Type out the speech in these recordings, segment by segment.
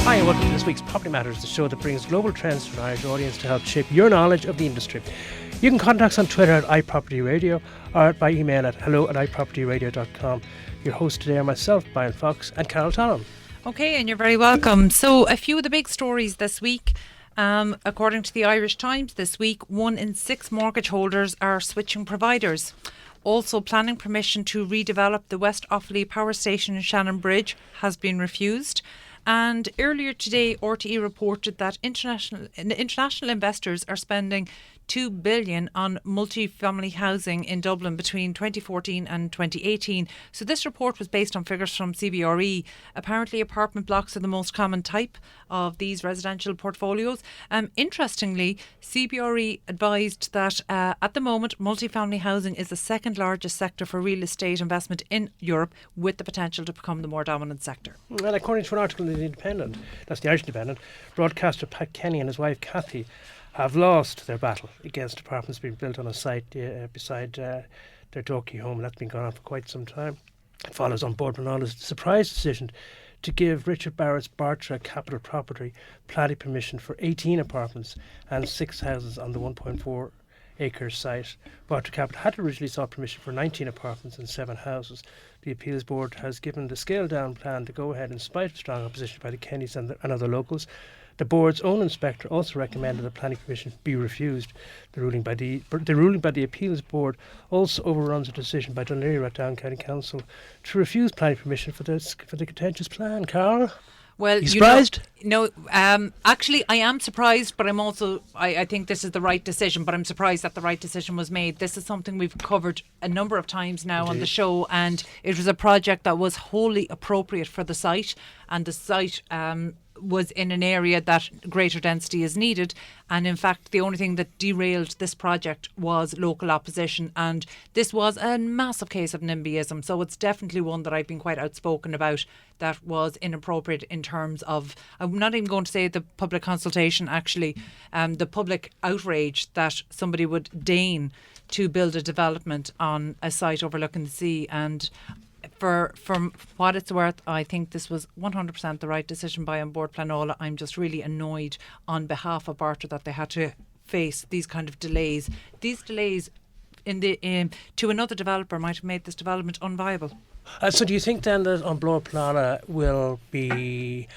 Hi and welcome to this week's Property Matters, the show that brings global trends to an Irish audience to help shape your knowledge of the industry. You can contact us on Twitter at iPropertyRadio or by email at hello@iPropertyRadio.com. Your hosts today are myself, Brian Fox, and Carol Tallon. Okay, and you're very welcome. So a few of the big stories this week. According to the Irish Times this week, 1 in 6 mortgage holders are switching providers. Also, planning permission to redevelop the West Offaly Power Station in Shannon Bridge has been refused. And earlier today, RTE reported that international investors are spending $2 billion on multi-family housing in Dublin between 2014 and 2018. So this report was based on figures from CBRE. Apparently, apartment blocks are the most common type of these residential portfolios. Interestingly, CBRE advised that at the moment, multi-family housing is the second largest sector for real estate investment in Europe, with the potential to become the more dominant sector. Well, according to an article in The Independent, that's the Irish Independent, broadcaster Pat Kenny and his wife Kathy have lost their battle against apartments being built on a site beside their Dalkey home. That's been going on for quite some time. It follows on board Bhriain's surprise decision to give Richard Barrett's Bartra Capital Property planning permission for 18 apartments and 6 houses on the 1.4 acre site. Bartra Capital had originally sought permission for 19 apartments and 7 houses. The appeals board has given the scaled down plan to go ahead in spite of strong opposition by the Kennys and other locals. The board's own inspector also recommended the planning permission be refused. The ruling by the appeals board also overruns a decision by Dún Laoghaire Down County Council to refuse planning permission for the contentious plan. Carl? Well, you surprised? Actually, I am surprised, but I'm also, I think this is the right decision, but I'm surprised that the right decision was made. This is something we've covered a number of times now on the show, and it was a project that was wholly appropriate for the site, and the site was in an area that greater density is needed, and in fact the only thing that derailed this project was local opposition, and this was a massive case of NIMBYism, so it's definitely one that I've been quite outspoken about, that was inappropriate in terms of, I'm not even going to say the public consultation, actually the public outrage that somebody would deign to build a development on a site overlooking the sea. And from what it's worth, I think this was 100% the right decision by An Bord Pleanála. I'm just really annoyed on behalf of Bartra that they had to face these kind of delays. These delays to another developer might have made this development unviable. So do you think then that An Bord Pleanála will be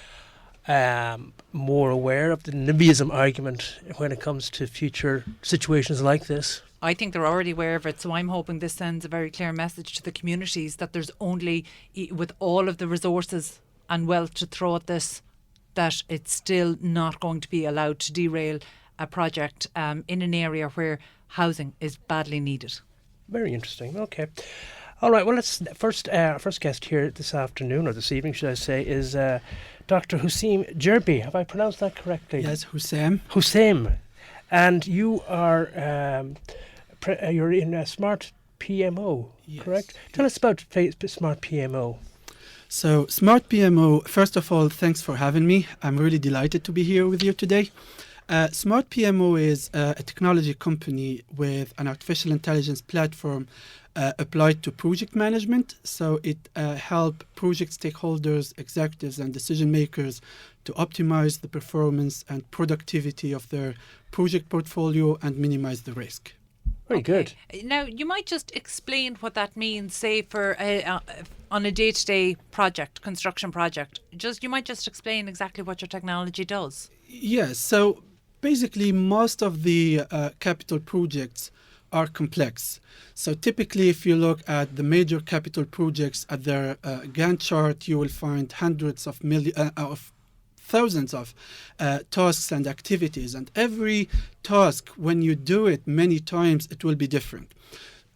more aware of the NIMBYism argument when it comes to future situations like this? I think they're already aware of it, so I'm hoping this sends a very clear message to the communities that there's only, with all of the resources and wealth to throw at this, that it's still not going to be allowed to derail a project in an area where housing is badly needed. Very interesting. Okay. All right. Well, let's our first guest here this afternoon, or this evening, should I say, is Dr. Houssem Jerbi. Have I pronounced that correctly? Yes, Houssem. Houssem. And you are you're in SmartPMO, yes. Correct? Tell us about SmartPMO. So SmartPMO, first of all, thanks for having me. I'm really delighted to be here with you today. SmartPMO is a technology company with an artificial intelligence platform applied to project management. So it helps project stakeholders, executives and decision makers to optimize the performance and productivity of their project portfolio and minimize the risk. Very good. Now, you might just explain what that means, say, for on a day-to-day project, construction project. You might just explain exactly what your technology does. Yes. So basically, most of the capital projects are complex. So typically, if you look at the major capital projects at their Gantt chart, you will find hundreds of thousands of tasks and activities, and every task, when you do it many times, it will be different.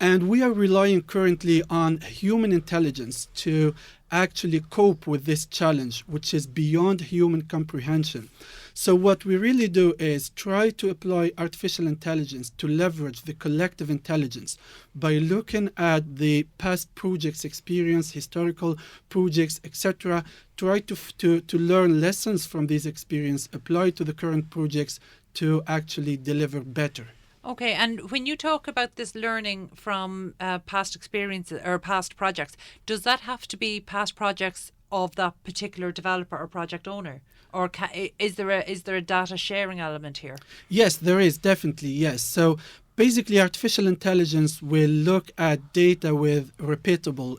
And we are relying currently on human intelligence to actually cope with this challenge, which is beyond human comprehension. So what we really do is try to apply artificial intelligence to leverage the collective intelligence by looking at the past projects experience, historical projects, etc. Try to learn lessons from these experience, apply to the current projects to actually deliver better. Okay, and when you talk about this learning from past experiences or past projects, does that have to be past projects of that particular developer or project owner? Or is there a data sharing element here? Yes, there is, definitely, yes. So basically, artificial intelligence will look at data with repeatable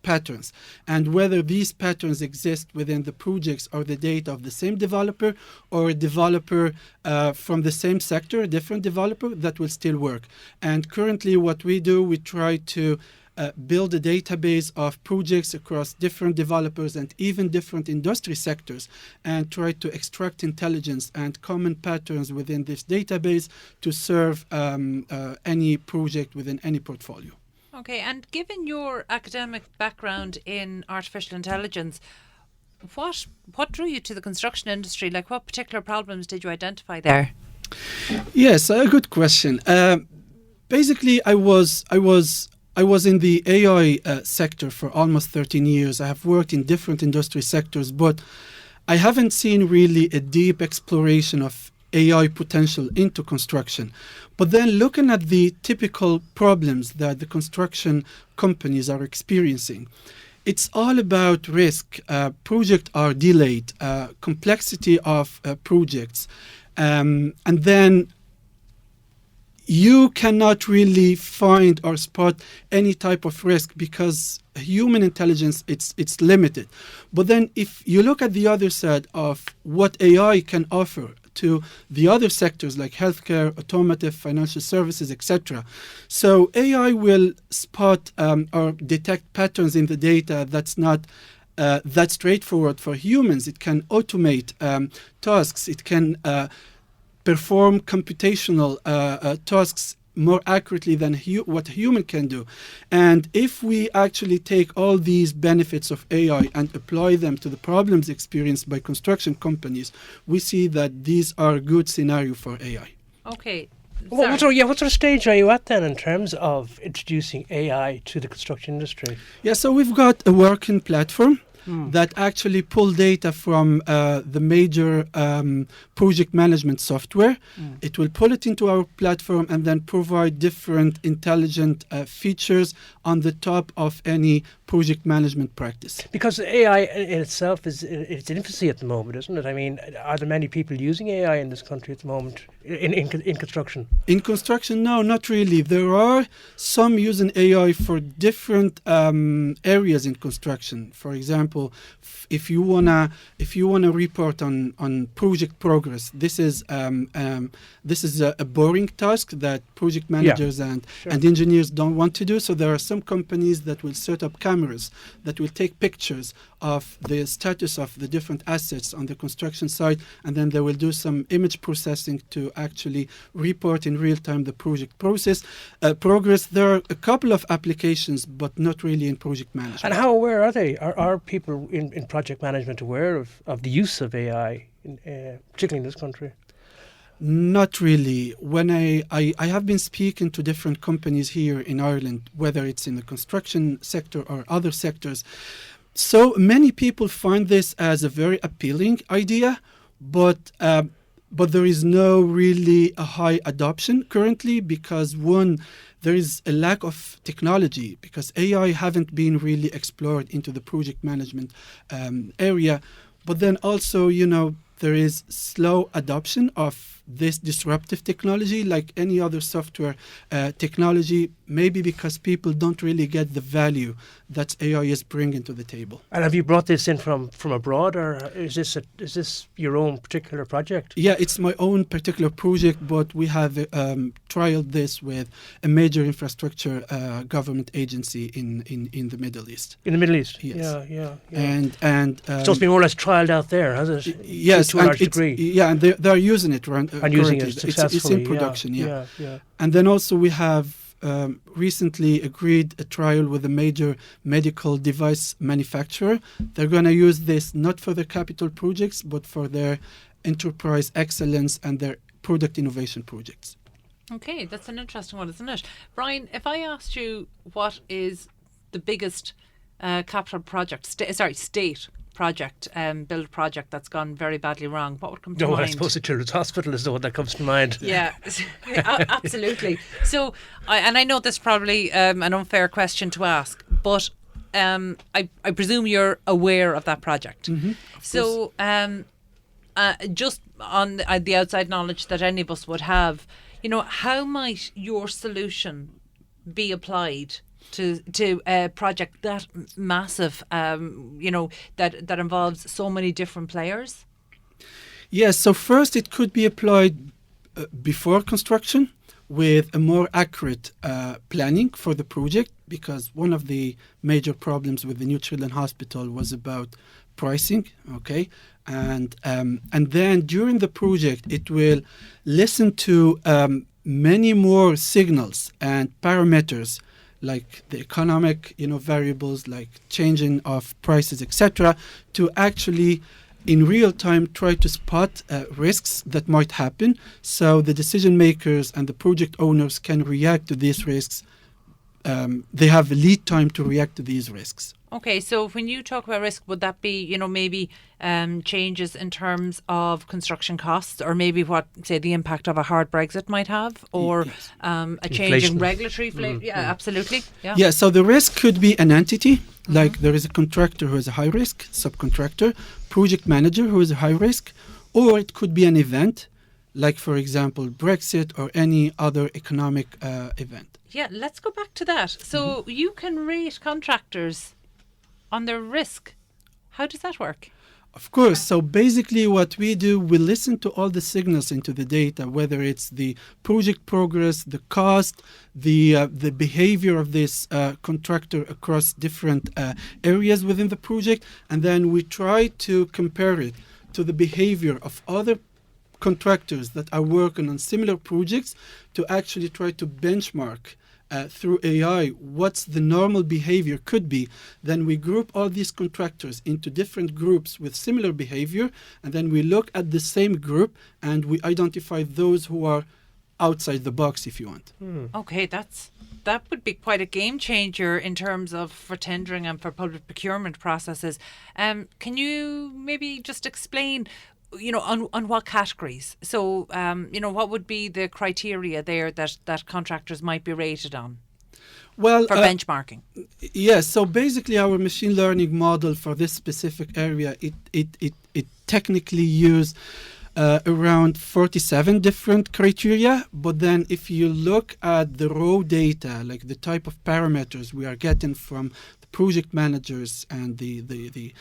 patterns, and whether these patterns exist within the projects or the data of the same developer or a developer from the same sector, a different developer, that will still work. And currently what we do, we try to build a database of projects across different developers and even different industry sectors, and try to extract intelligence and common patterns within this database to serve any project within any portfolio. Okay, and given your academic background in artificial intelligence, what drew you to the construction industry? Like, what particular problems did you identify there? Yes, a good question. Basically, I was in the AI sector for almost 13 years. I have worked in different industry sectors, but I haven't seen really a deep exploration of AI potential into construction. But then looking at the typical problems that the construction companies are experiencing, it's all about risk. Projects are delayed, complexity of projects, and then you cannot really find or spot any type of risk because human intelligence, it's limited. But then if you look at the other side of what AI can offer to the other sectors like healthcare, automotive, financial services, etc. So AI will spot or detect patterns in the data that's not that straightforward for humans. It can automate tasks. It can perform computational tasks more accurately than what a human can do. And if we actually take all these benefits of AI and apply them to the problems experienced by construction companies, we see that these are a good scenario for AI. Okay. What sort of stage are you at then in terms of introducing AI to the construction industry? Yeah, so we've got a working platform that actually pull data from the major project management software. It will pull it into our platform and then provide different intelligent features on the top of any project management practice. Because AI in itself is its infancy at the moment, isn't it? I mean, are there many people using AI in this country at the moment in construction? In construction, no, not really. There are some using AI for different areas in construction. For example, if you wanna report on project progress, this is a boring task that project managers and engineers don't want to do. So there are some companies that will set up cameras that will take pictures of the status of the different assets on the construction site, and then they will do some image processing to actually report in real time the project progress. There are a couple of applications, but not really in project management. And how aware are they? Are people in project management aware of the use of AI, particularly in this country? Not really. When I have been speaking to different companies here in Ireland, whether it's in the construction sector or other sectors, so many people find this as a very appealing idea, but there is no really a high adoption currently because there is a lack of technology because AI haven't been really explored into the project management area. But then also, there is slow adoption of this disruptive technology like any other software technology, maybe because people don't really get the value that AI is bringing to the table. And have you brought this in from abroad, or is this your own particular project? Yeah, it's my own particular project, but we have trialed this with a major infrastructure government agency in the Middle East. In the Middle East? Yes. Yeah. And so it's been more or less trialled out there, has it? Yes, to a large degree. Yeah, and they're using it and using it successfully. It's in production, yeah. And then also we have recently agreed a trial with a major medical device manufacturer. They're going to use this not for their capital projects, but for their enterprise excellence and their product innovation projects. Okay, that's an interesting one, isn't it? Bhriain, if I asked you what is the biggest capital project, state project, build a project that's gone very badly wrong, what would come to No, mind? I suppose the Children's Hospital is the one that comes to mind. Yeah, absolutely. So, I know this is probably an unfair question to ask, but I presume you're aware of that project. So, just on the outside knowledge that any of us would have, how might your solution be applied to a project that massive, that involves so many different players? Yes, so first it could be applied before construction with a more accurate planning for the project, because one of the major problems with the New Children's Hospital was about pricing, okay? And then during the project, it will listen to many more signals and parameters, like the economic, variables like changing of prices, etc., to actually in real time try to spot risks that might happen, so the decision makers and the project owners can react to these risks. They have a lead time to react to these risks. Okay, so when you talk about risk, would that be, maybe changes in terms of construction costs, or maybe what, say, the impact of a hard Brexit might have, or Yes. a change in regulatory? Yeah, absolutely. Yeah, so the risk could be an entity, like there is a contractor who is a high risk, subcontractor, project manager who is a high risk, or it could be an event, like, for example, Brexit or any other economic event. Yeah, let's go back to that. So you can rate contractors on their risk. How does that work? Of course. So basically what we do, we listen to all the signals into the data, whether it's the project progress, the cost, the behavior of this contractor across different areas within the project. And then we try to compare it to the behavior of other contractors that are working on similar projects, to actually try to benchmark through AI what's the normal behavior could be. Then we group all these contractors into different groups with similar behavior, and then we look at the same group and we identify those who are outside the box, if you want. Okay, that would be quite a game changer in terms of for tendering and for public procurement processes. Can you maybe just explain, on what categories? So, what would be the criteria there that contractors might be rated on? Well, for benchmarking. Yes. So basically, our machine learning model for this specific area, it technically use around 47 different criteria. But then, if you look at the raw data, like the type of parameters we are getting from project managers and the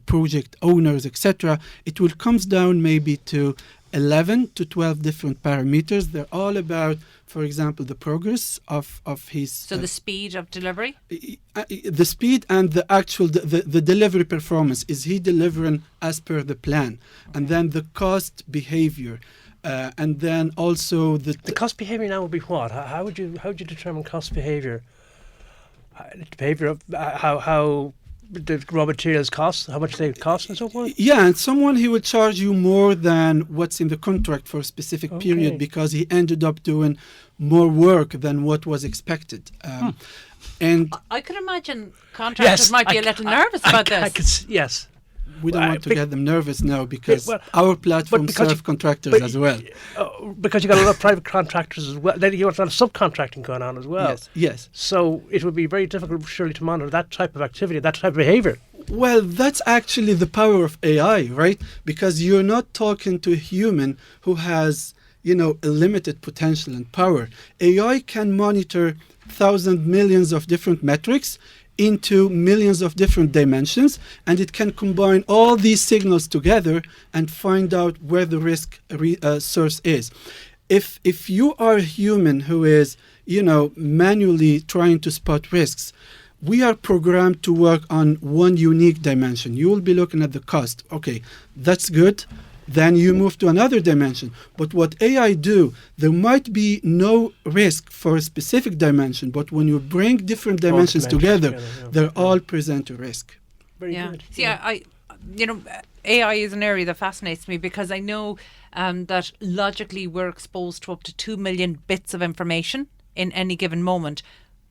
project owners, etc., it will comes down maybe to 11 to 12 different parameters. They're all about, for example, the progress of his. So the speed of delivery, the speed and the actual the delivery performance. Is he delivering as per the plan? Okay. And then the cost behavior. And then also the cost behavior now would be what? How would you determine cost behavior? Behavior of how the raw materials cost, how much they cost and so forth? Yeah, and someone he would charge you more than what's in the contract for a specific period, because he ended up doing more work than what was expected. And I could imagine contractors might be a little nervous about this. Yes. We don't want to get them nervous now, because our platform serves contractors as well. Because you got a lot of private contractors as well. Then you got a lot of subcontracting going on as well. Yes. So it would be very difficult, surely, to monitor that type of activity, that type of behavior. Well, that's actually the power of AI, right? Because you're not talking to a human who has, a limited potential and power. AI can monitor thousands, millions of different metrics into millions of different dimensions, and it can combine all these signals together and find out where the risk source is. If you are a human who is, manually trying to spot risks, we are programmed to work on one unique dimension. You will be looking at the cost. Okay, that's good. Then you move to another dimension. But what AI do, there might be no risk for a specific dimension, but when you bring different dimensions together, they all present a risk. Very good. See, AI is an area that fascinates me, because I know that logically we're exposed to up to 2 million bits of information in any given moment,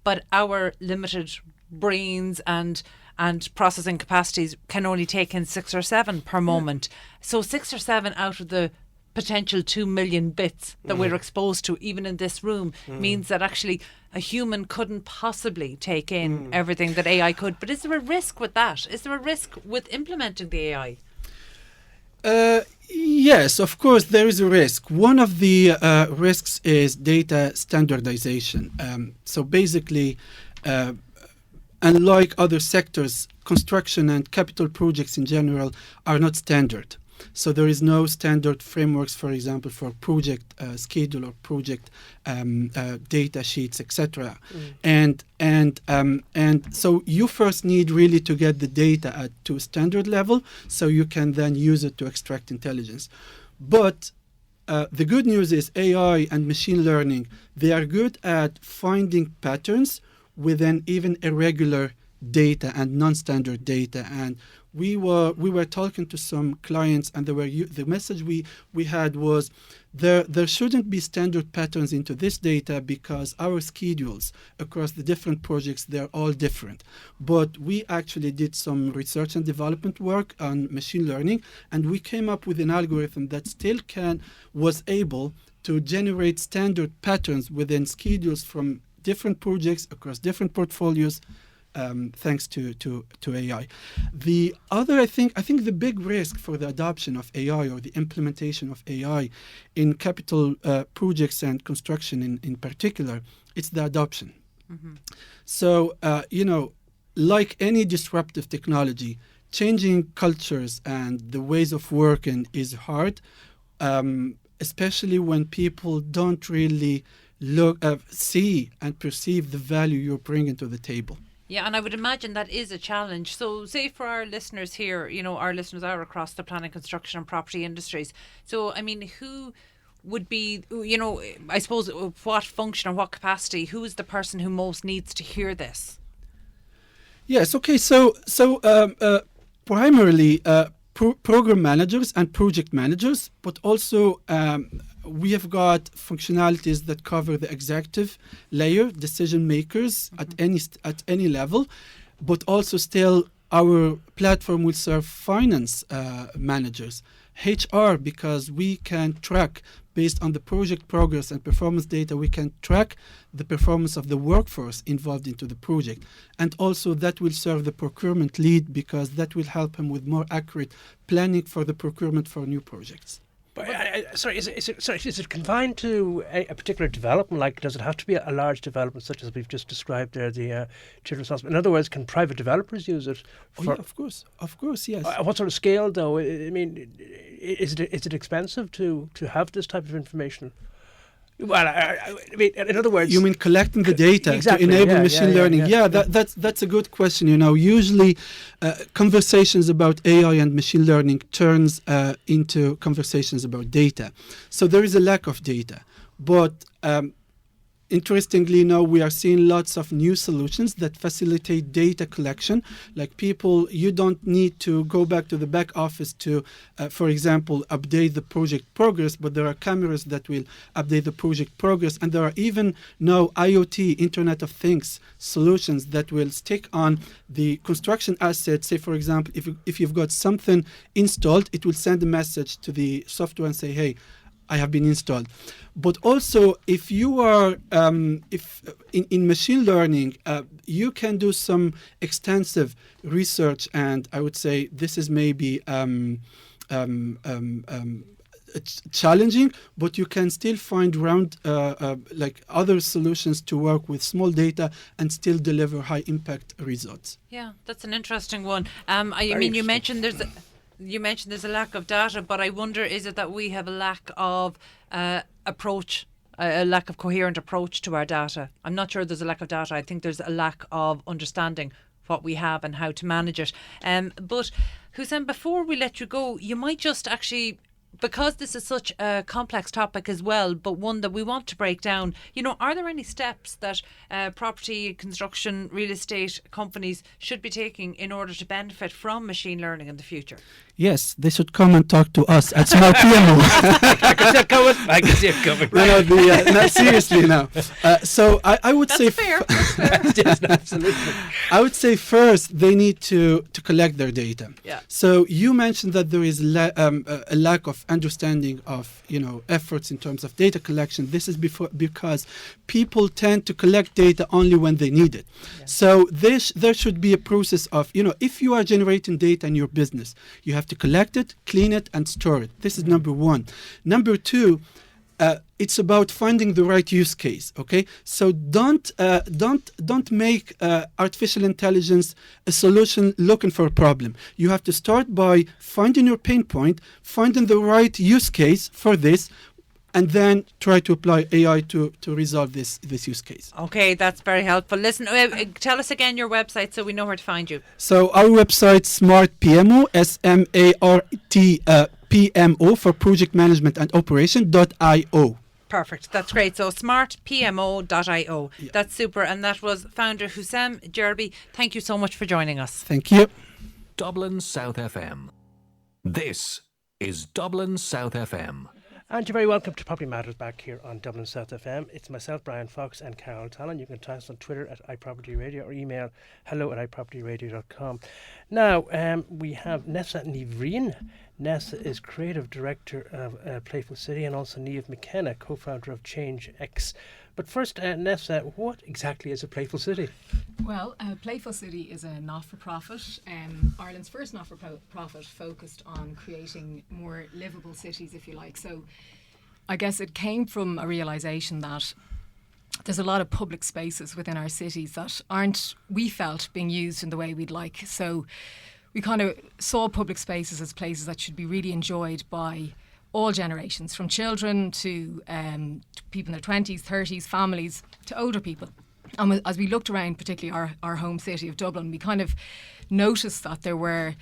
but our limited brains and and processing capacities can only take in 6 or 7 per moment. So 6 or 7 out of the potential 2 million bits that we're exposed to, even in this room, means that actually a human couldn't possibly take in everything that AI could. But is there a risk with that? Is there a risk with implementing the AI? Yes, of course, there is a risk. One of the risks is data standardization. So basically, unlike other sectors, construction and capital projects in general are not standard. So there is no standard frameworks, for example, for project schedule or project data sheets, etc. And so you first need really to get the data to a standard level, so you can then use it to extract intelligence. But the good news is AI and machine learning, they are good at finding patterns within even irregular data and non-standard data. And we were talking to some clients, and the message we had was there shouldn't be standard patterns into this data, because our schedules across the different projects, they're all different. But we actually did some research and development work on machine learning, and we came up with an algorithm that still was able to generate standard patterns within schedules from different projects across different portfolios, thanks to AI. The other, I think the big risk for the adoption of AI or the implementation of AI in capital projects and construction in particular, it's the adoption. So, like any disruptive technology, changing cultures and the ways of working is hard, especially when people don't really see and perceive the value you're bringing to the table. Yeah, and I would imagine that is a challenge. So say for our listeners here, our listeners are across the planning, construction and property industries. So, I mean, who would be, I suppose, what function or what capacity, who is the person who most needs to hear this? Yes, okay. So primarily program managers and project managers, but also we have got functionalities that cover the executive layer, decision makers at any level, but also still our platform will serve finance managers, HR, because we can track based on the project progress and performance data, we can track the performance of the workforce involved into the project. And also that will serve the procurement lead, because that will help him with more accurate planning for the procurement for new projects. But, is it confined to a particular development? Like, does it have to be a large development, such as we've just described there, the Children's Hospital? In other words, can private developers use it? Yeah, of course, yes. What sort of scale, though? I mean, is it expensive to have this type of information? Well, I mean, in other words, you mean collecting the data exactly, to enable machine learning? That's a good question. Usually conversations about AI and machine learning turns into conversations about data. So there is a lack of data, but interestingly, now we are seeing lots of new solutions that facilitate data collection. Like you don't need to go back to the back office to, for example, update the project progress, but there are cameras that will update the project progress. And there are even now IoT, Internet of Things solutions that will stick on the construction asset. Say, for example, if you've got something installed, it will send a message to the software and say, hey, I have been installed. But also, if you are, in machine learning, you can do some extensive research, and I would say this is maybe challenging, but you can still find like other solutions to work with small data and still deliver high impact results. Yeah, that's an interesting one. You mentioned there's a lack of data, but I wonder, is it that we have a lack of approach, a lack of coherent approach to our data? I'm not sure there's a lack of data. I think there's a lack of understanding what we have and how to manage it. But Houssem, before we let you go, you might just actually because this is such a complex topic as well, but one that we want to break down, are there any steps that property, construction, real estate companies should be taking in order to benefit from machine learning in the future? Yes, they should come and talk to us at SmartPMO. I can see it coming. No, seriously now. So I would say fair. That's fair. Yes, absolutely. I would say first they need to collect their data. Yeah. So you mentioned that there is a lack of understanding of efforts in terms of data collection. This is because people tend to collect data only when they need it. Yeah. So there should be a process of if you are generating data in your business, you have to collect it, clean it, and store it. This is number one. Number two, it's about finding the right use case. Okay, so don't make artificial intelligence a solution looking for a problem. You have to start by finding your pain point, finding the right use case for this, and then try to apply AI to resolve this use case. Okay, that's very helpful. Listen, tell us again your website so we know where to find you. So our website, SmartPMO, SmartPMO for project management and operation.io. Perfect. That's great. So smartpmo.io. Yeah. That's super. And that was founder Houssem Jerbi. Thank you so much for joining us. Thank you. Dublin South FM. This is Dublin South FM. And you're very welcome to Property Matters back here on Dublin South FM. It's myself, Bhriain Fox, and Carol Talon. You can find us on Twitter at iPropertyRadio or email hello@iPropertyRadio.com. Now, we have Neasa and Bhriain. Neasa is creative director of Playful City, and also Niamh McKenna, co-founder of ChangeX. But first, Neasa, what exactly is a Playful City? Well, Playful City is a not-for-profit, Ireland's first not-for-profit focused on creating more livable cities, if you like. So I guess it came from a realisation that there's a lot of public spaces within our cities that aren't, we felt, being used in the way we'd like. So we kind of saw public spaces as places that should be really enjoyed by all generations, from children to people in their 20s, 30s, families, to older people. And as we looked around, particularly our home city of Dublin, we kind of noticed that there were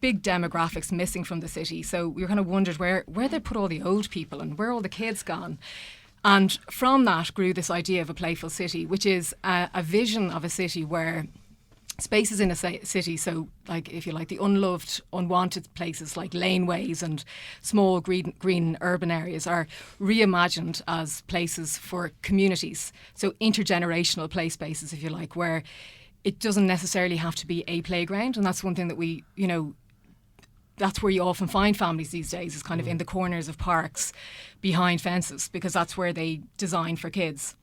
big demographics missing from the city. So we kind of wondered where they put all the old people and where all the kids gone. And from that grew this idea of a Playful City, which is a vision of a city where spaces in a city, so like if you like the unloved, unwanted places like laneways and small green urban areas are reimagined as places for communities. So intergenerational play spaces, if you like, where it doesn't necessarily have to be a playground. And that's one thing that we, that's where you often find families these days, is kind of in the corners of parks behind fences, because that's where they design for kids.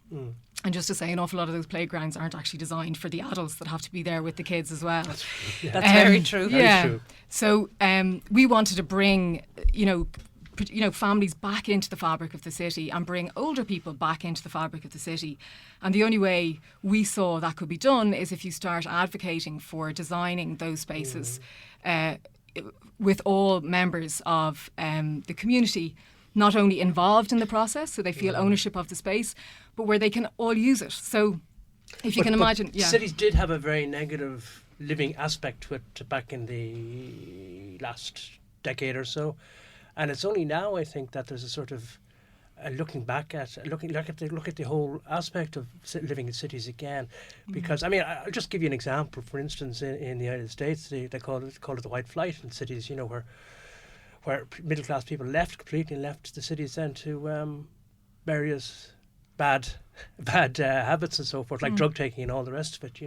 And just to say, an awful lot of those playgrounds aren't actually designed for the adults that have to be there with the kids as well. That's very true. Very true. So we wanted to bring, families back into the fabric of the city and bring older people back into the fabric of the city. And the only way we saw that could be done is if you start advocating for designing those spaces with all members of the community not only involved in the process, so they feel ownership of the space, but where they can all use it. So if you can imagine... Cities did have a very negative living aspect to it back in the last decade or so. And it's only now, I think, that there's a sort of look at the whole aspect of living in cities again. Because, I'll just give you an example. For instance, in the United States, they call it the white flight in cities, where middle-class people completely left the cities then to various bad habits and so forth, like drug taking and all the rest of it,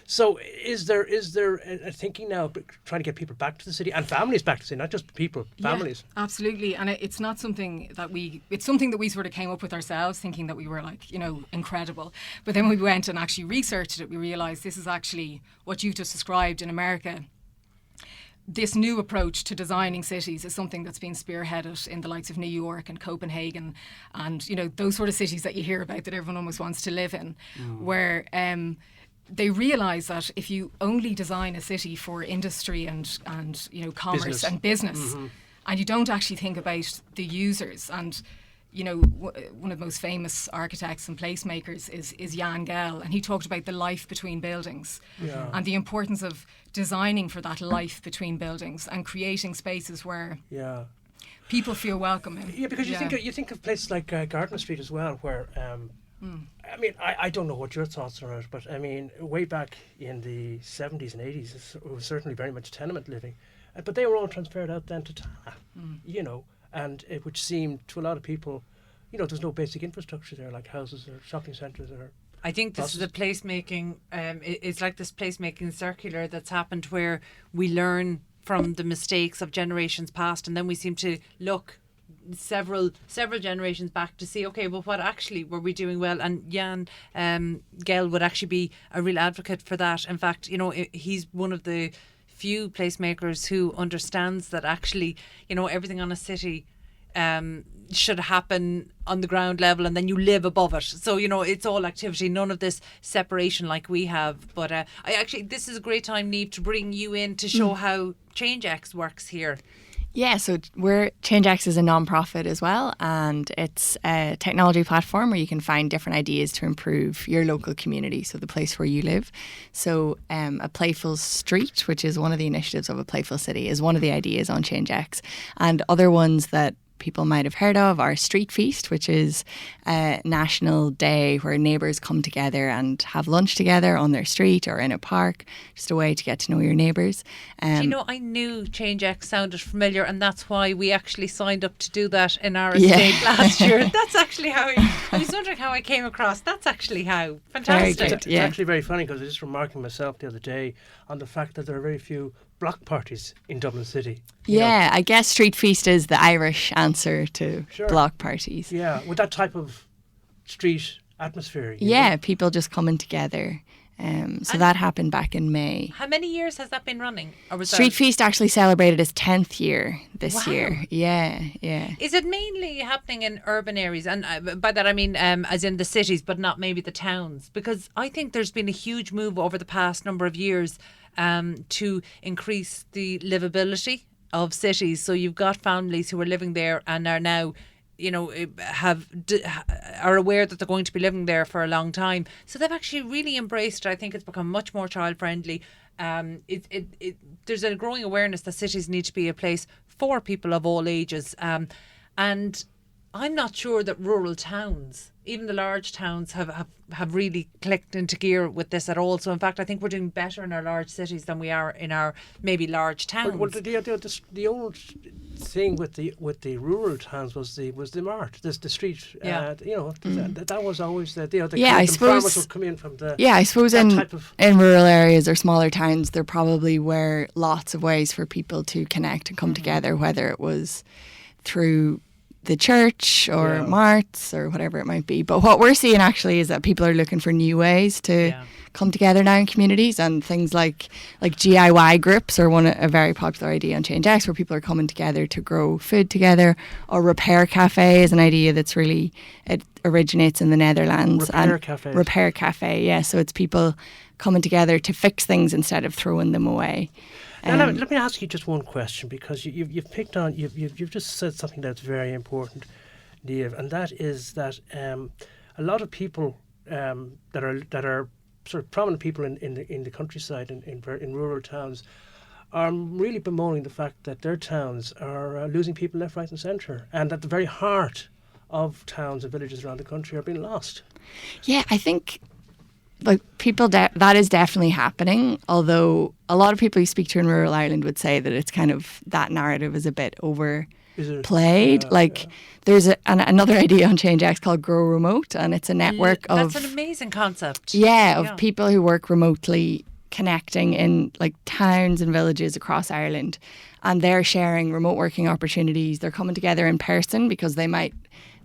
So is there a thinking now trying to get people back to the city and families back to the city, not just people, families? Yeah, absolutely. And it's not something that it's something that we sort of came up with ourselves, thinking that we were incredible. But then when we went and actually researched it, we realised this is actually what you've just described in America. This new approach to designing cities is something that's been spearheaded in the likes of New York and Copenhagen and, those sort of cities that you hear about that everyone almost wants to live in, where they realise that if you only design a city for industry and commerce and business, and you don't actually think about the users, and one of the most famous architects and placemakers is Jan Gehl, and he talked about the life between buildings and the importance of designing for that life between buildings and creating spaces where People feel welcome. Yeah, because you think of places like Gardner Street as well, where I mean, I don't know what your thoughts are on it, but I mean, way back in the 70s and 80s, it was certainly very much tenement living, but they were all transferred out then to Tala, you know, and which seemed to a lot of people, you know, there's no basic infrastructure there like houses or shopping centres or. I think this is a placemaking. It's like this placemaking circular that's happened where we learn from the mistakes of generations past, and then we seem to look several generations back to see, okay, well, what actually were we doing well? And Jan Gell would actually be a real advocate for that. In fact, you know, he's one of the few placemakers who understands that actually, you know, everything on a city should happen on the ground level, and then you live above it. So, you know, it's all activity, none of this separation like we have. But this is a great time, Niamh, to bring you in to show how ChangeX works here. Yeah, so ChangeX is a non-profit as well, and it's a technology platform where you can find different ideas to improve your local community, so the place where you live. So a Playful Street, which is one of the initiatives of a Playful City, is one of the ideas on ChangeX. And other ones that people might have heard of are Street Feast, which is a national day where neighbours come together and have lunch together on their street or in a park, just a way to get to know your neighbours. Do you know, I knew ChangeX sounded familiar, and that's why we actually signed up to do that in our estate last year. That's actually how I was wondering how I came across. That's actually how. Fantastic. It's actually very funny, because I was just remarking myself the other day on the fact that there are very few block parties in Dublin City. Yeah, I guess Street Feast is the Irish answer to block parties. Yeah, with that type of street atmosphere. Yeah, people just coming together. So that happened back in May. How many years has that been running? Or was Street Feast actually celebrated its 10th year this year. Yeah. Is it mainly happening in urban areas? And by that I mean as in the cities, but not maybe the towns? Because I think there's been a huge move over the past number of years to increase the livability of cities. So you've got families who are living there and are now, you know, are aware that they're going to be living there for a long time. So they've actually really embraced it. I think it's become much more child friendly. There's a growing awareness that cities need to be a place for people of all ages. And I'm not sure that rural towns, even the large towns, have really clicked into gear with this at all. So in fact, I think we're doing better in our large cities than we are in our maybe large towns. Well, the old thing with the rural towns was the mart, the street. You know, that was always I suppose farmers would come in from the. Yeah, I suppose in rural areas or smaller towns, there probably were lots of ways for people to connect and come together, whether it was through the church or marts or whatever it might be. But what we're seeing actually is that people are looking for new ways to come together now in communities, and things like DIY groups are a very popular idea on ChangeX, where people are coming together to grow food together. Or Repair Cafe is an idea that's really, it originates in the Netherlands. Repair Cafe, yeah. So it's people coming together to fix things instead of throwing them away. Now, let me ask you just one question, because you've picked on you've just said something that's very important, Niamh, and that is that a lot of people that are sort of prominent people in the countryside and in rural towns are really bemoaning the fact that their towns are losing people left, right, and centre, and that the very heart of towns and villages around the country are being lost. Yeah, I think. Like people, that is definitely happening. Although a lot of people you speak to in rural Ireland would say that it's kind of, that narrative is a bit overplayed. There's another idea on ChangeX called Grow Remote, and it's a network of. That's an amazing concept. Yeah, of people who work remotely, connecting in like towns and villages across Ireland, and they're sharing remote working opportunities. They're coming together in person because they might.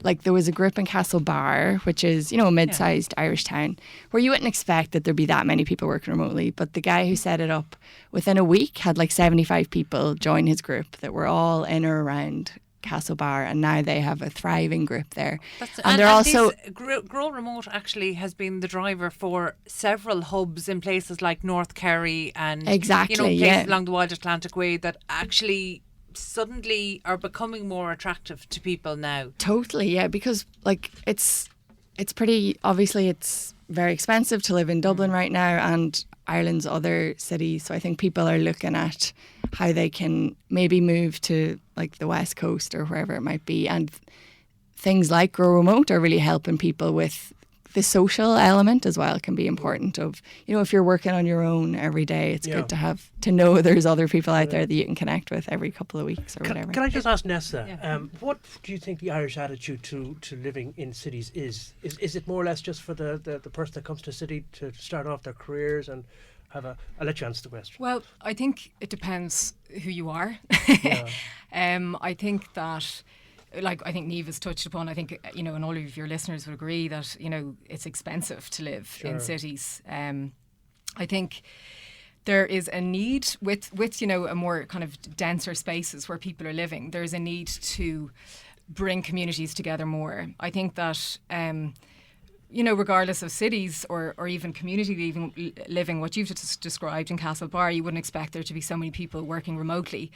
Like there was a group in Castlebar, which is, you know, a mid-sized Irish town, where you wouldn't expect that there'd be that many people working remotely. But the guy who set it up, within a week, had like 75 people join his group that were all in or around Castlebar, and now they have a thriving group there. And they're also Grow Remote actually has been the driver for several hubs in places like North Kerry and places along the Wild Atlantic Way that actually suddenly are becoming more attractive to people now. Totally, yeah, because like it's pretty, obviously it's very expensive to live in Dublin right now, and Ireland's other cities. So I think people are looking at how they can maybe move to like the West Coast or wherever it might be. And things like Grow Remote are really helping people with the social element as well. Can be important of, you know, if you're working on your own every day, it's good to know there's other people out there that you can connect with every couple of weeks or whatever. Can I just ask Neasa, what do you think the Irish attitude to living in cities is? Is it more or less just for the person that comes to a city to start off their careers and have a... I'll let you answer the question. Well, I think it depends who you are. I think that, like I think Niamh has touched upon, I think, you know, and all of your listeners would agree that, you know, it's expensive to live in cities. I think there is a need with, you know, a more kind of denser spaces where people are living, there's a need to bring communities together more. I think that, you know, regardless of cities or even community living, what you've just described in Castlebar, you wouldn't expect there to be so many people working remotely.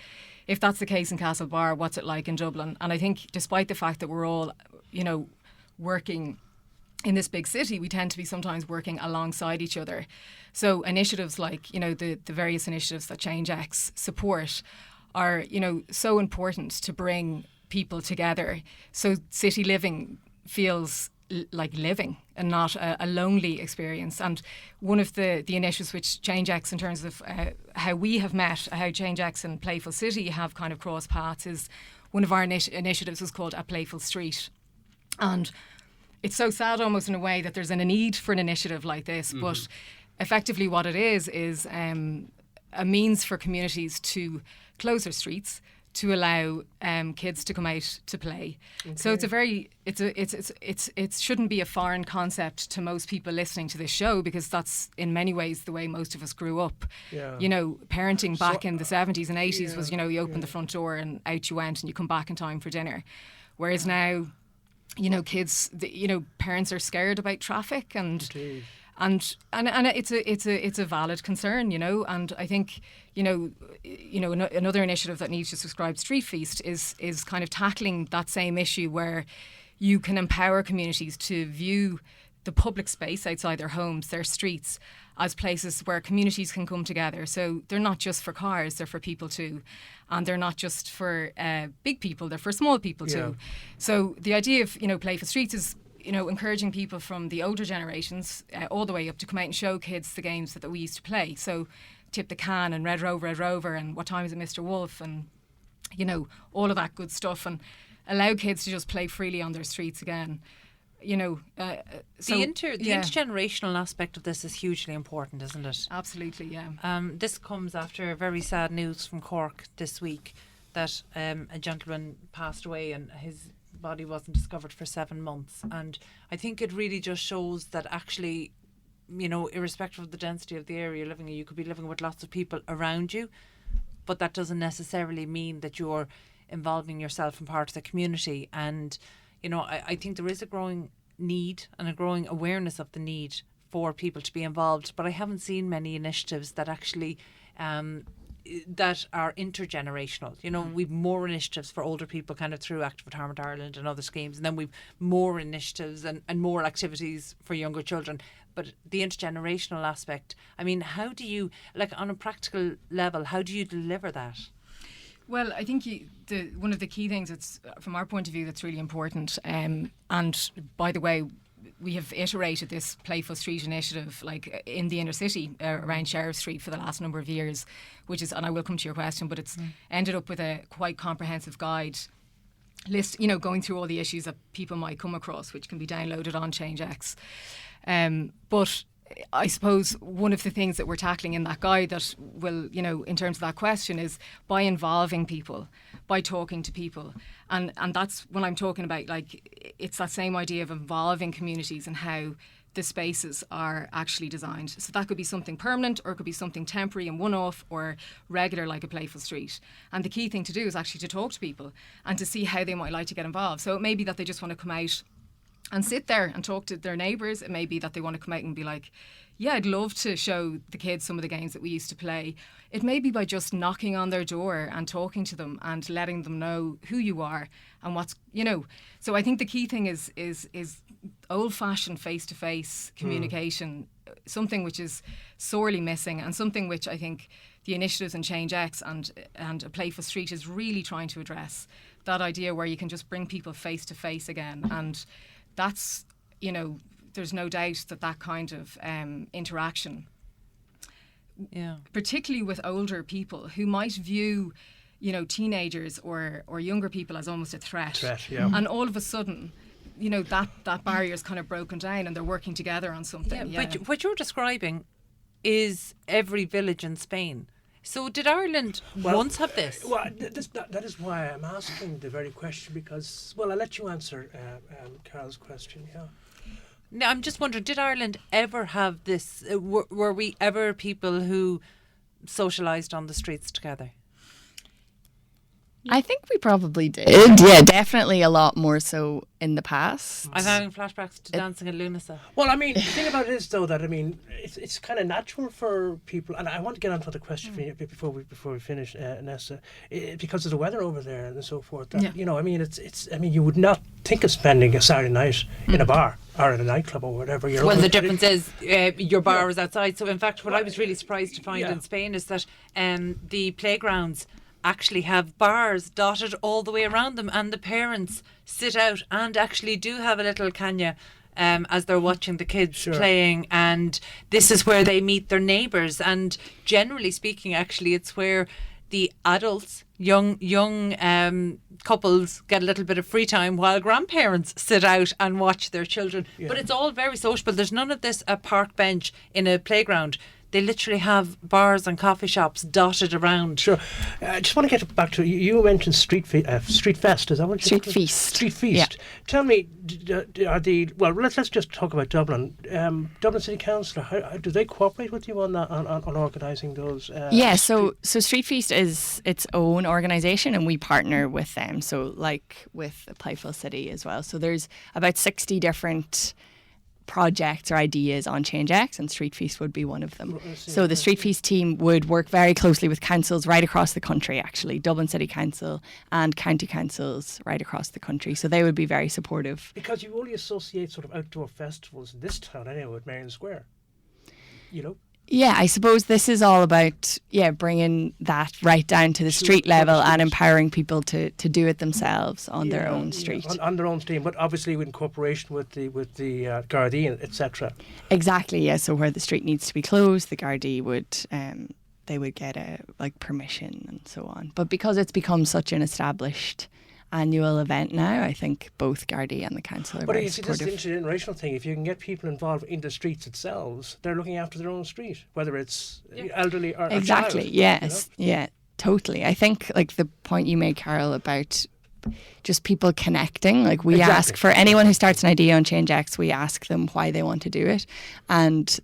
If that's the case in Castlebar, what's it like in Dublin? And I think despite the fact that we're all, you know, working in this big city, we tend to be sometimes working alongside each other. So initiatives like, you know, the various initiatives that ChangeX support are, you know, so important to bring people together. So city living feels like living and not a lonely experience. And one of the initiatives which ChangeX, in terms of how we have met, how ChangeX and Playful City have kind of crossed paths, is one of our initiatives was called A Playful Street. And it's so sad almost in a way that there's a need for an initiative like this, but effectively what it is a means for communities to close their streets, to allow kids to come out to play. Okay. So it's a very it shouldn't be a foreign concept to most people listening to this show, because that's in many ways the way most of us grew up. You know, parenting back in the 70s and 80s was, you know, you opened the front door and out you went and you come back in time for dinner. Whereas now, you know, kids, you know, parents are scared about traffic and it's a valid concern, you know. And I think, you know, another initiative that Niamh just described, Street Feast, is kind of tackling that same issue where you can empower communities to view the public space outside their homes, their streets, as places where communities can come together. So they're not just for cars, they're for people too. And they're not just for big people, they're for small people too. So the idea of, you know, Playful Streets is, you know, encouraging people from the older generations all the way up to come out and show kids the games that we used to play. So Tip the Can and Red Rover and What Time Is It, Mr. Wolf, and, you know, all of that good stuff, and allow kids to just play freely on their streets again. You know, so the intergenerational aspect of this is hugely important, isn't it? Absolutely, yeah. This comes after very sad news from Cork this week that a gentleman passed away and his body wasn't discovered for 7 months. And I think it really just shows that actually, you know, irrespective of the density of the area you're living in, you could be living with lots of people around you, but that doesn't necessarily mean that you're involving yourself in part of the community. And, you know, I think there is a growing need and a growing awareness of the need for people to be involved, but I haven't seen many initiatives that actually that are intergenerational. You know, we've more initiatives for older people kind of through Active Retirement Ireland and other schemes, and then we've more initiatives and more activities for younger children. But the intergenerational aspect, I mean, how do you, like on a practical level, how do you deliver that? Well, I think one of the key things that's, from our point of view, that's really important, and by the way, we have iterated this Playful Street initiative like in the inner city around Sheriff Street for the last number of years, which is, and I will come to your question, but it's ended up with a quite comprehensive guide list, you know, going through all the issues that people might come across, which can be downloaded on ChangeX. But I suppose one of the things that we're tackling in that guide that will, you know, in terms of that question, is by involving people, by talking to people. And that's when I'm talking about, like, it's that same idea of involving communities and how the spaces are actually designed. So that could be something permanent, or it could be something temporary and one-off, or regular, like a Playful Street. And the key thing to do is actually to talk to people and to see how they might like to get involved. So it may be that they just want to come out and sit there and talk to their neighbours. It may be that they want to come out and be like, yeah, I'd love to show the kids some of the games that we used to play. It may be by just knocking on their door and talking to them and letting them know who you are and what's, you know. So I think the key thing is old-fashioned face-to-face communication, something which is sorely missing, and something which I think the initiatives in ChangeX and A Playful Street is really trying to address. That idea where you can just bring people face-to-face again. And that's, you know, there's no doubt that kind of interaction, particularly with older people who might view, you know, teenagers or younger people as almost a threat. And all of a sudden, you know, that barrier is kind of broken down and they're working together on something. But what you're describing is every village in Spain. So did Ireland once have this? Well, that is why I'm asking the very question, because, well, I'll let you answer Carol's question, No, I'm just wondering, did Ireland ever have this? Were we ever people who socialised on the streets together? I think we probably did. Yeah, definitely a lot more so in the past. I'm having flashbacks to dancing in Neasa. Well, I mean, the thing about it is, though, that, I mean, it's kind of natural for people, and I want to get onto the question for you before we finish, Neasa, because of the weather over there and so forth. That, you know, I mean, I mean, you would not think of spending a Saturday night in a bar or in a nightclub or whatever. Well, the difference is your bar is outside. So, in fact, what I was really surprised to find in Spain is that the playgrounds actually have bars dotted all the way around them, and the parents sit out and actually do have a little caña as they're watching the kids playing, and this is where they meet their neighbours. And generally speaking, actually, it's where the adults, young couples, get a little bit of free time while grandparents sit out and watch their children. But it's all very sociable. There's none of this a park bench in a playground. They literally have bars and coffee shops dotted around. Sure. I just want to get back to, you mentioned Street Fest, is that what you Street Feast. Street Feast. Yeah. Tell me, let's just talk about Dublin. Dublin City Council, how do they cooperate with you on that, on organising those? So Street Feast is its own organisation and we partner with them. So like with the Playful City as well. So there's about 60 different projects or ideas on ChangeX, and Street Feast would be one of them. So the Street Feast team would work very closely with councils right across the country, actually, Dublin City Council and county councils right across the country. So they would be very supportive. Because you only associate sort of outdoor festivals in this town anyway with Marion Square, you know? Yeah, I suppose this is all about bringing that right down to the street level and empowering people to do it themselves on their own street. On their own street, but obviously in cooperation with the Gardaí, etc. Exactly, yeah. So where the street needs to be closed, the Gardaí would they would get permission and so on. But because it's become such an established annual event now, I think both Gardaí and the council are very supportive. But it's an intergenerational thing. If you can get people involved in the streets themselves, they're looking after their own street, whether it's elderly or exactly. Child, yes, yeah, totally. I think like the point you made, Carol, about just people connecting. Like we ask for anyone who starts an idea on ChangeX, we ask them why they want to do it, and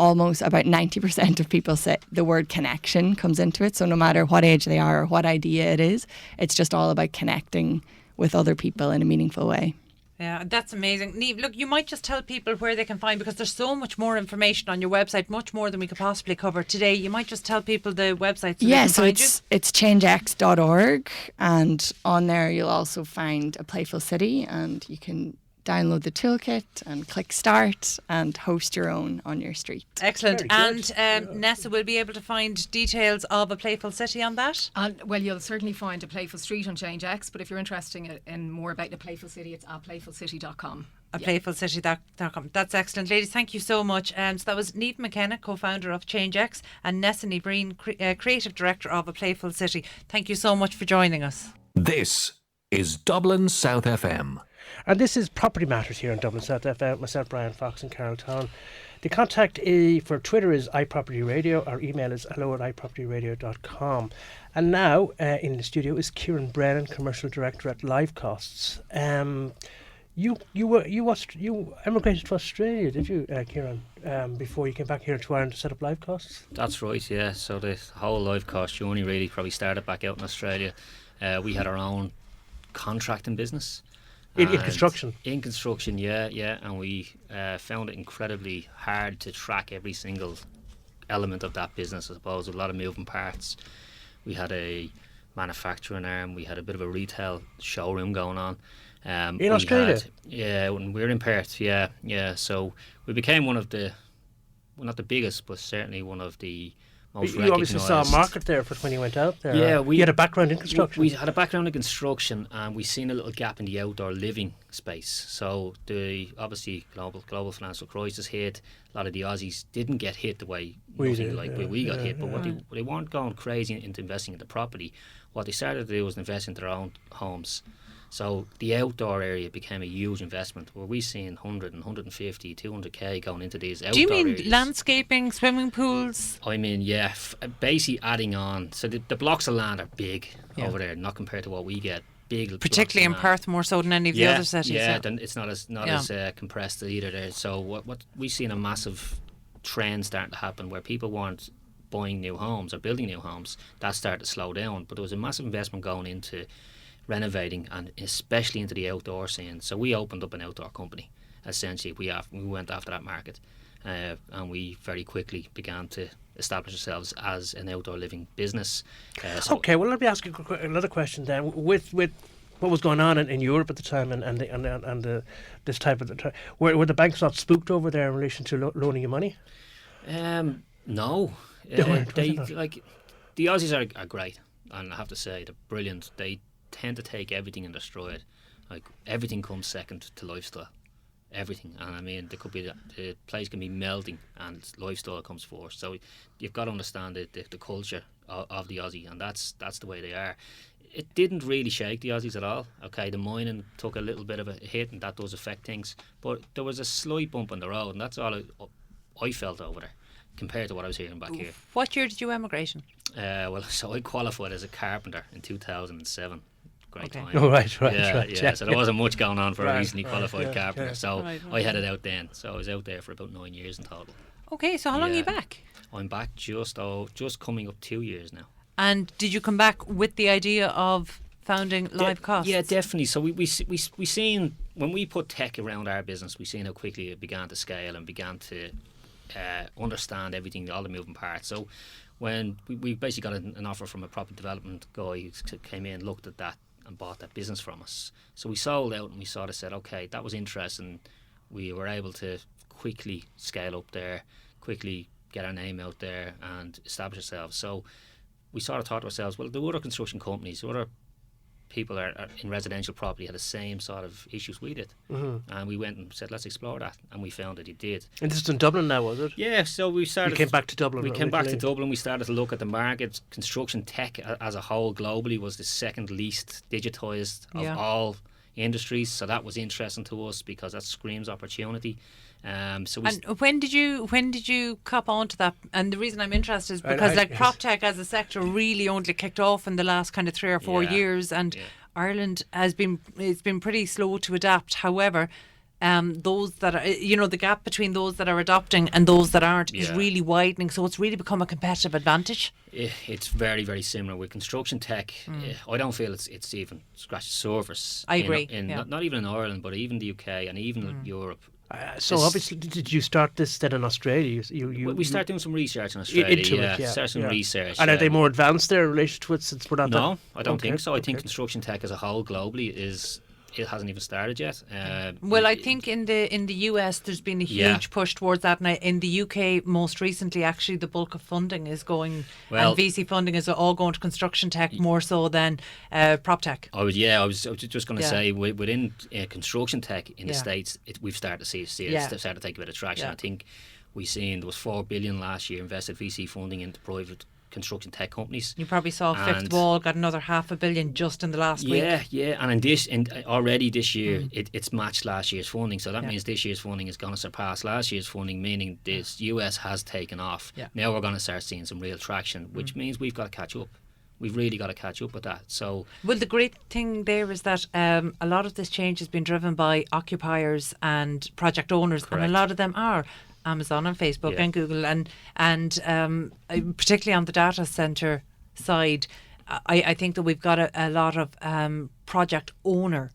almost about 90% of people say the word connection comes into it. So no matter what age they are or what idea it is, it's just all about connecting with other people in a meaningful way. Yeah, that's amazing. Niamh, look, you might just tell people where they can find, because there's so much more information on your website, much more than we could possibly cover today. You might just tell people the website so they can find you. It's changex.org, and on there you'll also find A Playful City, and you can download the toolkit and click start and host your own on your street. Excellent. And Neasa will be able to find details of A Playful City on that? Well, you'll certainly find A Playful Street on ChangeX, but if you're interested in more about A Playful City, it's playfulcity.com. playfulcity.com. That's excellent. Ladies, thank you so much. So that was Niamh McKenna, co-founder of ChangeX, and Neasa Bhriain, creative director of A Playful City. Thank you so much for joining us. This is Dublin South FM. And this is Property Matters here on Dublin South FM. Myself, Bhriain Fox, and Carol Town. The contact for Twitter is iPropertyRadio. Our email is hello@iPropertyRadio.com. And now in the studio is Ciaran Brennan, commercial director at LiveCosts. You emigrated to Australia, did you, Ciaran? Before you came back here to Ireland to set up LiveCosts? That's right, yeah. So the whole LiveCost journey really probably started back out in Australia. We had our own contracting business, In And construction? In construction, yeah. And we found it incredibly hard to track every single element of that business, I suppose, with a lot of moving parts. We had a manufacturing arm, we had a bit of a retail showroom going on. In Australia? Yeah, when we were in Perth, yeah. So we became one of the, well, not the biggest, but certainly one of the most You obviously saw a recognised. market there for when you went out there. Yeah, you had a background in construction. We had a background in construction, and we seen a little gap in the outdoor living space. So the obviously global financial crisis hit. A lot of the Aussies didn't get hit the way we got hit, but they weren't going crazy into investing into property. What they started to do was invest in their own homes. So the outdoor area became a huge investment, where we seen 100 and 150, 200k going into these outdoor areas. Do you mean landscaping, swimming pools? I mean, yeah, basically adding on. So the blocks of land are big over there, not compared to what we get. Big, particularly in Perth, more so than any of the other cities. Yeah, then it's not as compressed either there. So what we've seen a massive trend starting to happen where people weren't buying new homes or building new homes. That started to slow down, but there was a massive investment going into renovating, and especially into the outdoor scene. So we opened up an outdoor company. Essentially, we went after that market, and we very quickly began to establish ourselves as an outdoor living business. Okay, well, let me ask you another question then. With what was going on in Europe at the time, and this type of were the banks not spooked over there in relation to loaning you money? No, they like the Aussies are great, and I have to say they're brilliant. They tend to take everything in their stride. Like everything comes second to lifestyle, everything. And I mean, there could be the place can be melting, and lifestyle comes first. So you've got to understand the culture of the Aussie, and that's the way they are. It didn't really shake the Aussies at all. Okay, the mining took a little bit of a hit, and that does affect things. But there was a slight bump on the road, and that's all I felt over there compared to what I was hearing back here. What year did you emigrate in? Well, so I qualified as a carpenter in 2007. Great time. Oh, right. Yeah. So there wasn't much going on for a recently qualified carpenter. Yeah. So I headed out then. So I was out there for about 9 years in total. Okay, so how long are you back? I'm back just coming up 2 years now. And did you come back with the idea of founding LiveCosts? Yeah, definitely. So we seen when we put tech around our business, we seen how quickly it began to scale and began to understand everything, all the moving parts. So when we basically got an offer from a property development guy who came in, looked at that and bought that business from us. So we sold out, and we sort of said, okay, that was interesting. We were able to quickly scale up there, quickly get our name out there and establish ourselves. So we sort of thought to ourselves, well, the other construction companies, the other people are in residential property had the same sort of issues we did. Mm-hmm. And we went and said, let's explore that. And we found that it did. And this is in Dublin now, was it? Yeah, so we started... You came back to Dublin. We came back to Dublin. We started to look at the market. Construction tech as a whole globally was the second least digitised of all industries. So that was interesting to us because that screams opportunity. So and when did you cop on to that? And the reason I'm interested is because proptech as a sector really only kicked off in the last kind of 3 or 4 years, and Ireland it's been pretty slow to adapt. However, those that are, the gap between those that are adopting and those that aren't is really widening. So it's really become a competitive advantage. It's very, very similar with construction tech. I don't feel it's even scratched the surface. I agree. Not even in Ireland, but even the UK and even Europe. So obviously, did you start this then in Australia? We started doing some research in Australia. Start some research. And are they more advanced there in relation to it since we're not? No, I don't think so. I think construction tech as a whole globally it hasn't even started yet. Well, I think in the US there's been a huge push towards that, and in the UK most recently, actually, the bulk of funding is going, and VC funding is all going to construction tech more so than prop tech. I was just going to say within construction tech in the States, we've started to see it started to take a bit of traction. I think we seen there was $4 billion last year invested VC funding into private construction tech companies. You probably saw Fifth Wall got another $500 million just in the last week. Yeah, and already this year it's matched last year's funding, so that means this year's funding is going to surpass last year's funding, meaning this US has taken off. Now we're going to start seeing some real traction, which means we've got to catch up. We've really got to catch up with that. So, well, the great thing there is that a lot of this change has been driven by occupiers and project owners, and a lot of them are Amazon and Facebook and Google, and particularly on the data center side, I think that we've got a lot of project owner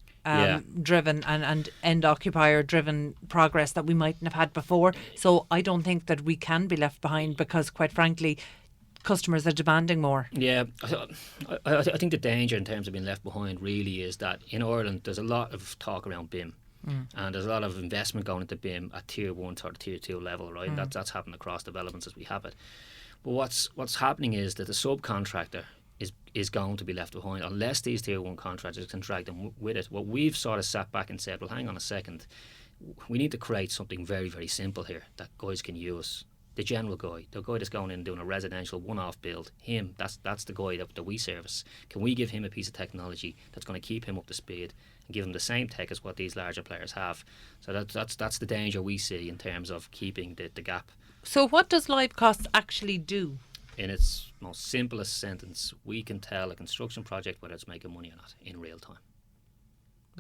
driven and end occupier driven progress that we mightn't have had before. So I don't think that we can be left behind, because quite frankly customers are demanding more. Yeah, I think the danger in terms of being left behind really is that in Ireland there's a lot of talk around BIM. And there's a lot of investment going into BIM at tier 1 or tier 2 level, right? That's happening across developments as we have it. But what's happening is that the subcontractor is going to be left behind unless these tier 1 contractors can drag them with it. What we've sort of sat back and said, well, hang on a second, we need to create something very, very simple here that guys can use. The general guy, the guy that's going in and doing a residential one-off build, that's the guy that we service. Can we give him a piece of technology that's going to keep him up to speed and give him the same tech as what these larger players have? So that's the danger we see in terms of keeping the gap. So what does LiveCosts actually do? In its most simplest sentence, we can tell a construction project whether it's making money or not in real time.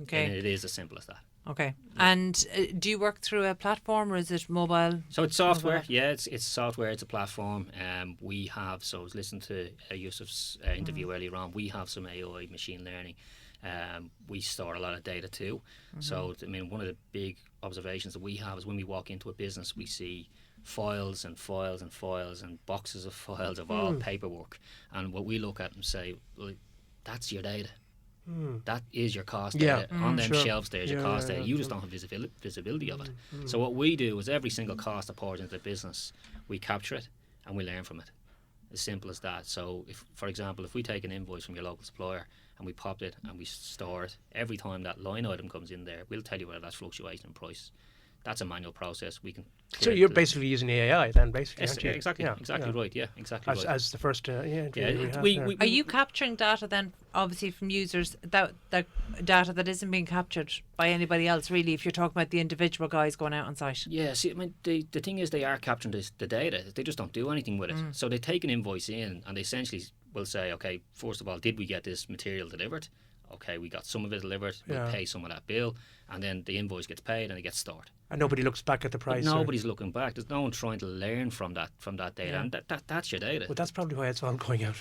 Okay. And it is as simple as that. Okay. And do you work through a platform, or is it mobile? So it's software. Yeah, it's software. It's a platform. We have, so I was listening to Yusuf's interview earlier on. We have some AI machine learning. We store a lot of data too. So I mean, one of the big observations that we have is when we walk into a business, we see files and files and files and boxes of files of all paperwork. And what we look at and say, well, that's your data. That is your cost data. On them shelves there's your cost data. You just don't have visibility of it. So what we do is every single cost that pours into the business, we capture it and we learn from it. As simple as that. So if, for example, if we take an invoice from your local supplier and we pop it and we store it, every time that line item comes in there, we'll tell you whether that's fluctuating in price. That's a manual process. We can. So you're basically using AI then, basically, aren't you? Exactly. Right. Yeah, exactly. Right. As the first. Are you capturing data then, obviously from users, that data that isn't being captured by anybody else, really? If you're talking about the individual guys going out on site. Yeah. See, I mean, the thing is, they are capturing the data. They just don't do anything with it. So they take an invoice in and they essentially will say, okay, first of all, did we get this material delivered? Okay, we got some of it delivered. We'll pay some of that bill, and then the invoice gets paid and it gets stored. And nobody looks back at the price. But nobody's looking back. There's no one trying to learn from that data, and that's your data. Well, that's probably why it's all going out.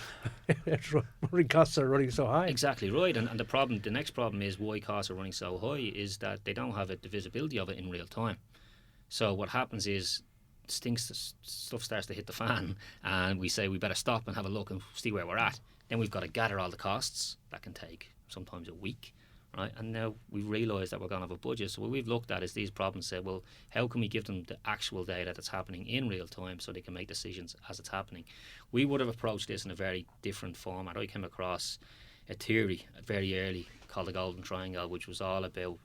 Running costs are running so high. Exactly right, and the next problem is why costs are running so high is that they don't have the visibility of it in real time. So what happens is stuff starts to hit the fan, and we say we better stop and have a look and see where we're at. Then we've got to gather all the costs. That can take sometimes a week, right? And now we've realised that we're going to have a budget. So what we've looked at is these problems, say, well, how can we give them the actual data that's happening in real time so they can make decisions as it's happening? We would have approached this in a very different format. I came across a theory very early called the Golden Triangle, which was all about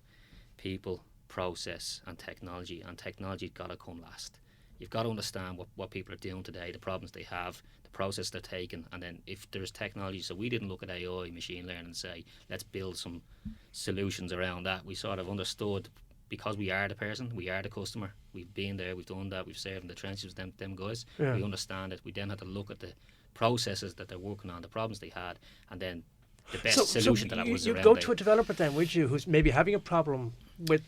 people, process and technology has got to come last. You've got to understand what people are doing today, the problems they have, the process they're taking, and then if there's technology. So we didn't look at AI, machine learning, and say, let's build some solutions around that. We sort of understood, because we are the person, we are the customer, we've been there, we've done that, we've served in the trenches with them guys. We understand it. We then had to look at the processes that they're working on, the problems they had, and then the best solution to that was around. You'd go to a developer then, would you, who's maybe having a problem with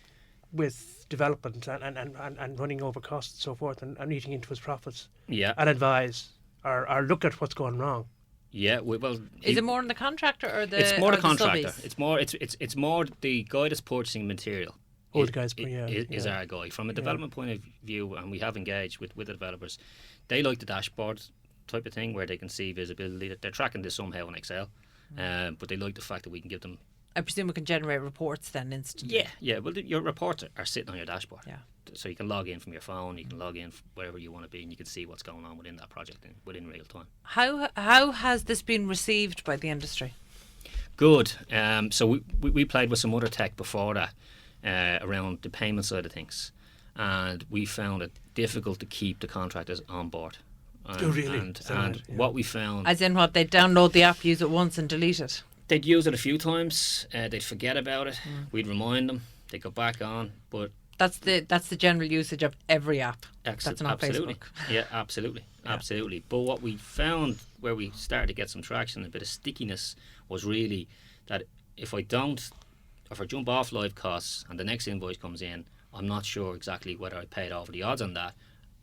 development and running over costs and so forth, and eating into his profits, and advise or look at what's going wrong. Yeah, well, is it more on the contractor or the? It's more the The contractor. It's more the guy that's purchasing material. The guys, is our guy from a development point of view, and we have engaged with the developers. They like the dashboard type of thing where they can see visibility. They're tracking this somehow in Excel, but they like the fact that we can give them. I presume we can generate reports then instantly. Yeah. Well, your reports are sitting on your dashboard. Yeah. So you can log in from your phone, you can log in wherever you want to be, and you can see what's going on within that project within real time. How has this been received by the industry? Good. So we played with some other tech before that around the payment side of things, and we found it difficult to keep the contractors on board. Really? And what we found, as in what, they'd download the app, use it once, and delete it. They'd use it a few times. They'd forget about it. We'd remind them. They'd go back on. But that's the general usage of every app. That's not absolutely. Facebook. Yeah, absolutely. But what we found where we started to get some traction, a bit of stickiness, was really that if I jump off LiveCosts and the next invoice comes in, I'm not sure exactly whether I paid over the odds on that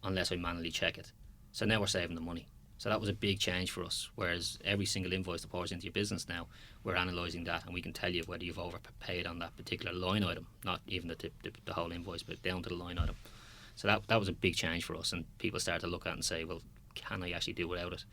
unless I manually check it. So now we're saving the money. So that was a big change for us. Whereas every single invoice that pours into your business now, we're analysing that, and we can tell you whether you've overpaid on that particular line item, not even the whole invoice, but down to the line item. So that was a big change for us, and people started to look at it and say, well, can I actually do without it?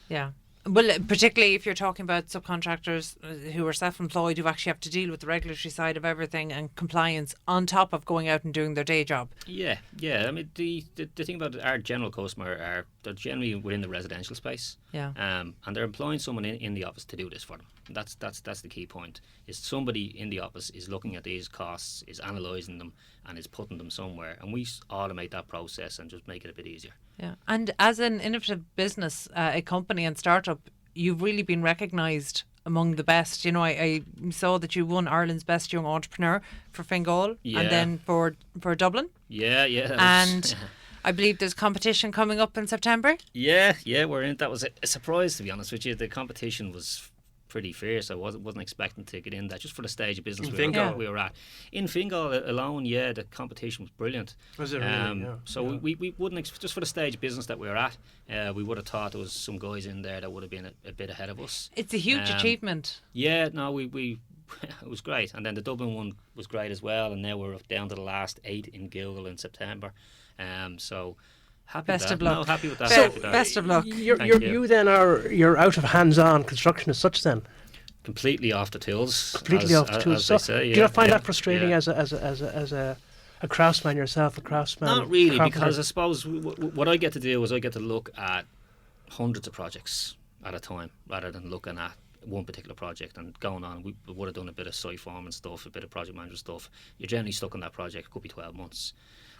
Yeah. Well, particularly if you're talking about subcontractors who are self-employed, who actually have to deal with the regulatory side of everything and compliance on top of going out and doing their day job. Yeah. I mean, the thing about our general customer they're generally within the residential space. Yeah. And they're employing someone in the office to do this for them. That's the key point. Is somebody in the office is looking at these costs, is analysing them, and is putting them somewhere, and we automate that process and just make it a bit easier. Yeah, and as an innovative business, a company and startup, you've really been recognised among the best. You know, I saw that you won Ireland's Best Young Entrepreneur for Fingal, and then for Dublin. Yeah. And I believe there's competition coming up in September. Yeah, we're in. That was a surprise, to be honest with you. The competition was pretty fierce. I wasn't expecting to get in that, just for the stage of business we were at. In Fingal alone, the competition was brilliant. Was it really? So we wouldn't, just for the stage of business that we were at, we would have thought there was some guys in there that would have been a bit ahead of us. It's a huge achievement. Yeah, no, we it was great. And then the Dublin one was great as well, and now we're down to the last 8 in Google in September. So Best of luck. No, happy with that. So, best of luck. You then you're out of hands-on construction as such then. Completely off the tools. Completely off the tools. As So, they say, do you not find that frustrating as a craftsman yourself, a craftsman? Not really, carpenter? because I suppose what I get to do is I get to look at hundreds of projects at a time, rather than looking at one particular project and going on. We would have done a bit of site form and stuff, a bit of project manager stuff. You're generally stuck on that project. It could be 12 months.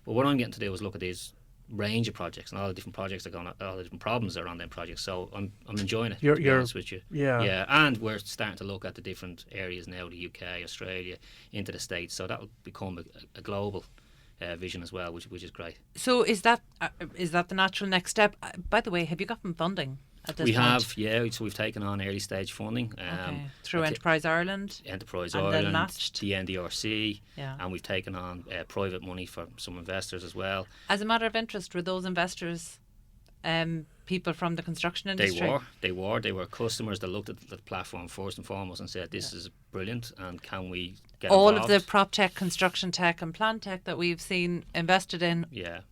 But what I'm getting to do is look at these range of projects and all the different projects that are going on, all the different problems that are on them projects. So I'm enjoying it, to be honest with you. Yeah, and we're starting to look at the different areas now, the UK, Australia, into the States. So that'll become a global vision as well, which is great. So is that the natural next step? By the way, have you gotten funding at this point? We have, yeah. So we've taken on early stage funding through Enterprise Ireland, Ireland, then matched the NDRC, and we've taken on private money for some investors as well. As a matter of interest, were those investors people from the construction industry? They were customers that looked at the platform first and foremost and said, this is brilliant, and can we get all involved? of the prop tech, construction tech and plant tech that we've seen invested in,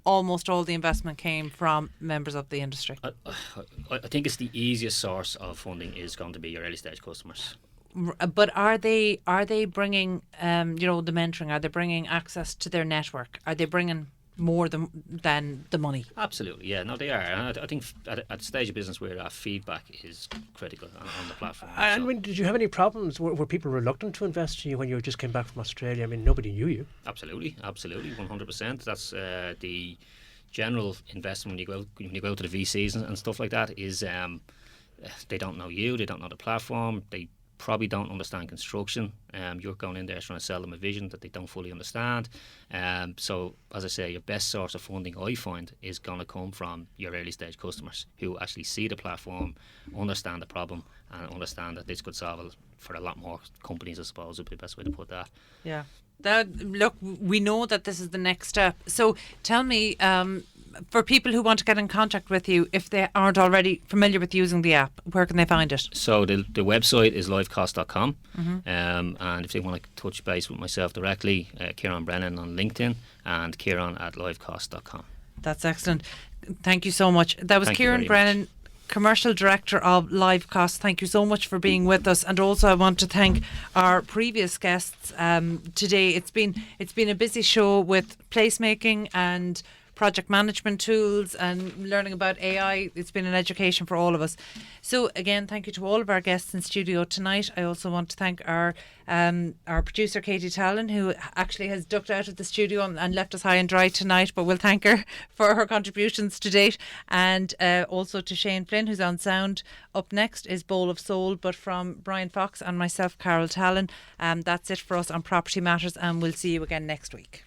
almost all the investment came from members of the industry. I think it's the easiest source of funding is going to be your early stage customers. But are they bringing the mentoring? Are they bringing access to their network? Are they bringing more than the money? Absolutely, yeah. No, they are. And I think at the stage of business where feedback is critical on the platform. I mean, did you have any problems? Were people reluctant to invest in you when you just came back from Australia? I mean, nobody knew you. Absolutely, 100%. That's the general investment when you go out to the VCs and stuff like that is they don't know you, they don't know the platform, they probably don't understand construction. You're going in there trying to sell them a vision that they don't fully understand. So, as I say, your best source of funding, I find, is going to come from your early stage customers who actually see the platform, understand the problem, and understand that this could solve it for a lot more companies, I suppose, would be the best way to put that. Yeah. Look, we know that this is the next step. So tell me, for people who want to get in contact with you, if they aren't already familiar with using the app, where can they find it? So the website is LiveCosts.com, and if they want to touch base with myself directly, Ciaran Brennan on LinkedIn and Ciaran at LiveCosts.com. That's excellent. Thank you so much. That was Ciaran Brennan, Commercial Director of LiveCosts. Thank you so much for being with us, and also I want to thank our previous guests today. It's been a busy show with placemaking and project management tools and learning about AI. It's been an education for all of us. So again, thank you to all of our guests in studio tonight. I also want to thank our producer Katie Talon, who actually has ducked out of the studio and left us high and dry tonight, but we'll thank her for her contributions to date. And also to Shane Flynn, who's on sound. Up next is Bowl of Soul, but from Brian Fox and myself, Carol Talon. That's it for us on Property Matters, and we'll see you again next week.